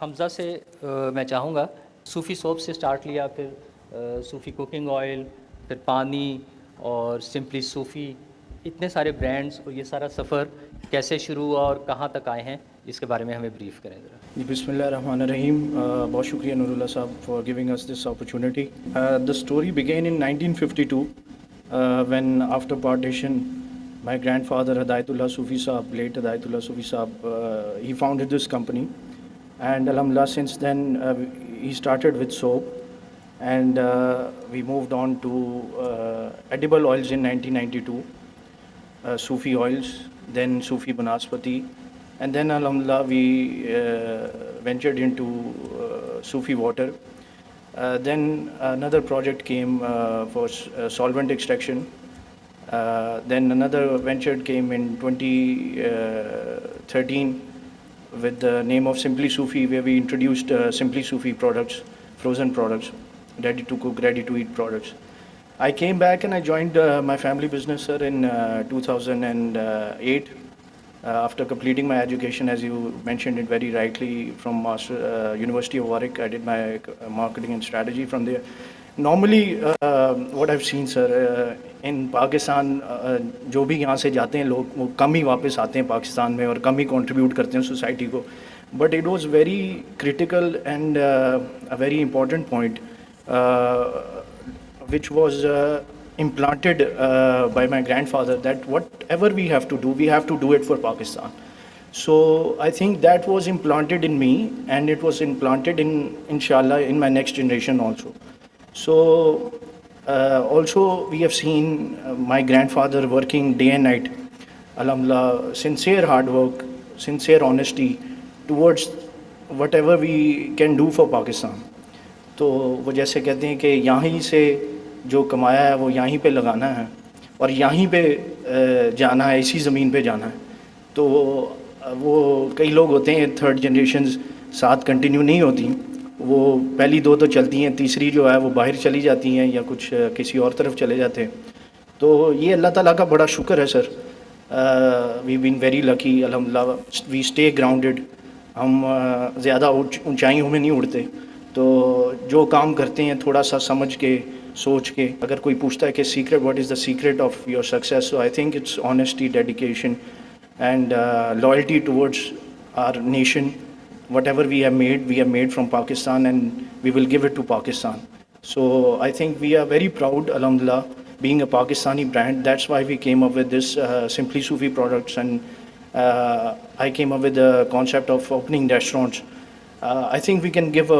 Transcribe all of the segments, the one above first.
हमज़ा से मैं चाहूँगा सूफ़ी सोप से स्टार्ट लिया, फिर सूफ़ी कुकिंग ऑयल, फिर पानी और सिंपली सूफ़ी, इतने सारे ब्रांड्स और ये सारा सफ़र कैसे शुरू हुआ और कहाँ तक आए हैं, इसके बारे में हमें ब्रीफ़ करें ज़रा। जी, बिस्मिल्लाहिर्रहमानिर्रहीम। बहुत शुक्रिया नूरुल्लाह साहब for giving us this opportunity. The story began in 1952 when after partition my grandfather Hidayatullah Sufi Saab, late Hidayatullah Sufi Saab, he founded this company, and alhamdulillah since then he started with soap, and we moved on to edible oils in 1992, Sufi oils, then Sufi Banaspati, and then alhamdulillah we ventured into Sufi water. Then another project came for solvent extraction. Then another venture came in 2013 with the name of Simply Sufi, where we introduced Simply Sufi products, frozen products, ready to cook, ready to eat products. I came back and I joined my family business, sir, in 2008. After completing my education, as you mentioned it very rightly, from University of Warwick, I did my marketing and strategy from there. Normally, what I've seen, sir, in Pakistan, जो भी यहाँ से जाते हैं लोग, वो कम ही वापस आते हैं पाकिस्तान में और कम ही contribute करते हैं society को. But it was very critical and a very important point, which was implanted by my grandfather, that whatever we have to do it for Pakistan. So I think that was implanted in me, and it was implanted inshallah, in my next generation also. So also we have seen my grandfather working day and night, alhamdulillah, sincere hard work, sincere honesty towards whatever we can do for Pakistan. तो वो जैसे कहते हैं कि यहाँ से जो कमाया है वो यहीं पे लगाना है और यहीं पे जाना है, इसी ज़मीन पे जाना है. तो वो कई लोग होते हैं थर्ड जनरेशन्स साथ कंटिन्यू नहीं होती, वो पहली दो तो चलती हैं, तीसरी जो है वो बाहर चली जाती हैं या कुछ किसी और तरफ चले जाते हैं. तो ये अल्लाह ताला का बड़ा शुक्र है sir. We been very lucky, अल्हम्दुलिल्लाह वी स्टे ग्राउंडेड. हम ज़्यादा ऊंचाइयों में नहीं उड़ते, तो जो काम करते हैं थोड़ा सा समझ के सोच के. अगर कोई पूछता है कि secret, what is the secret of your success, so I think it's honesty, dedication and loyalty towards our nation. Whatever we have made from Pakistan, and we will give it to Pakistan. So I think we are very proud, alhamdulillah, being a Pakistani brand. That's why we came up with this Simply Sufi products, and I came up with the concept of opening restaurants. I think we can give a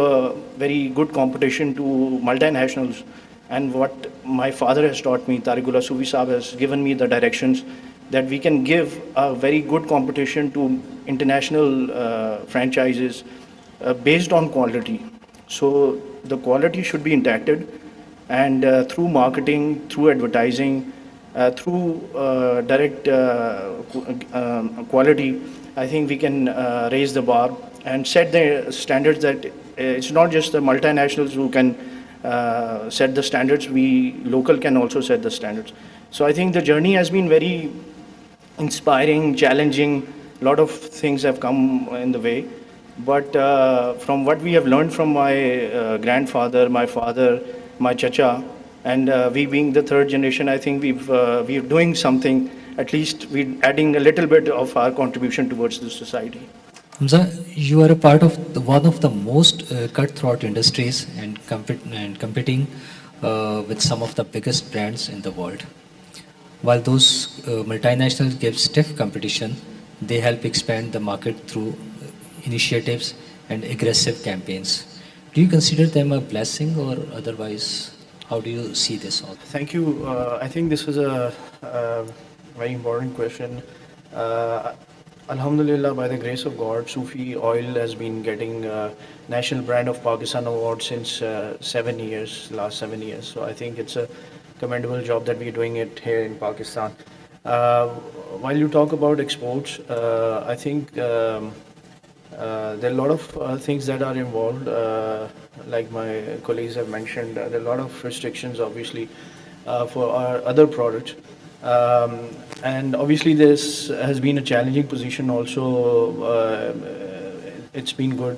very good competition to multinationals, and what my father has taught me, Tariqullah Sufi Saab, has given me the directions that we can give a very good competition to international franchises based on quality. So the quality should be impacted, and through marketing, through advertising, through direct quality, I think we can raise the bar and set the standards that it's not just the multinationals who can set the standards, we local can also set the standards. So I think the journey has been very inspiring, challenging. A lot of things have come in the way, but from what we have learned from my grandfather, my father, my chacha, and we being the third generation, I think we're doing something. At least we're adding a little bit of our contribution towards the society. Hamza, you are a part of one of the most cutthroat industries and competing with some of the biggest brands in the world. While those multinationals give stiff competition, they help expand the market through initiatives and aggressive campaigns. Do you consider them a blessing, or otherwise, how do you see this all? Thank you. I think this is a very important question. Alhamdulillah, by the grace of God, Sufi oil has been getting National Brand of Pakistan award since last 7 years. So I think it's a commendable job that we're doing it here in Pakistan. While you talk about exports, I think there are a lot of things that are involved. Like my colleagues have mentioned, there are a lot of restrictions, obviously, for our other products. And obviously this has been a challenging position also it's been good,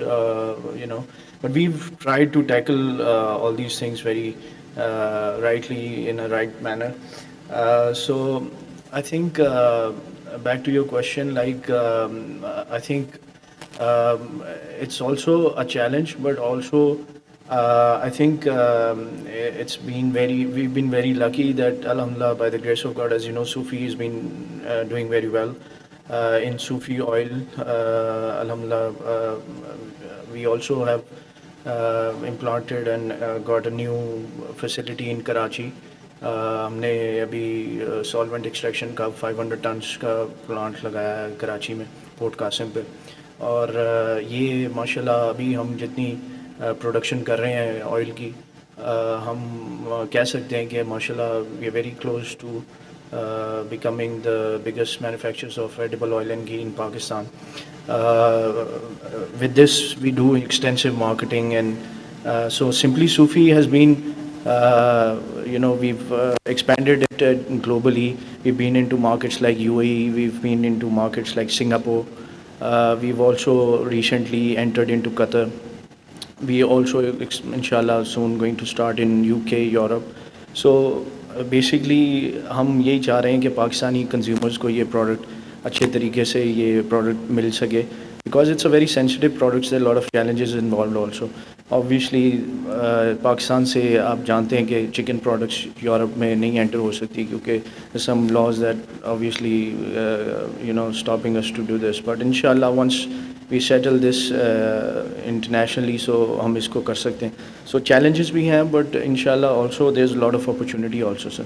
but we've tried to tackle all these things very rightly in a right manner. So I think back to your question, like I think it's also a challenge, but also I think we've been very lucky that Alhamdulillah, by the grace of God, as you know, Sufi has been doing very well in Sufi oil. Alhamdulillah, we also have implanted and got a new facility in Karachi. हमने अभी solvent extraction का 500 turns का plant लगाया है कराची में, port Qasim पे। और ये माशाल्लाह अभी हम जितनी प्रोडक्शन कर रहे हैं ऑयल की, हम कह सकते हैं कि माशाल्लाह we are very close to becoming the biggest manufacturers of edible oil and ghee in Pakistan. With this, we do extensive marketing, and so Simply Sufi has been, we've expanded it globally. We've been into markets like UAE, we've been into markets like Singapore. We've also recently entered into Qatar. We also, inshallah, soon going to start in UK, Europe. So basically हम यही चाह रहे हैं कि Pakistani consumers को ये product अच्छे तरीके से ये प्रोडक्ट मिल सके, because it's a very sensitive products, there lot of challenges involve also. Obviously Pakistan से आप जानते हैं कि चिकन प्रोडक्ट्स यूरोप में नहीं एंटर हो सकती, क्योंकि some laws that obviously stopping us to do this, but इंशाल्लाह once we settle this internationally, so हम इसको कर सकते हैं। सो चैलेंजेस भी हैं, बट इंशाल्लाह also there is lot of opportunity also sir.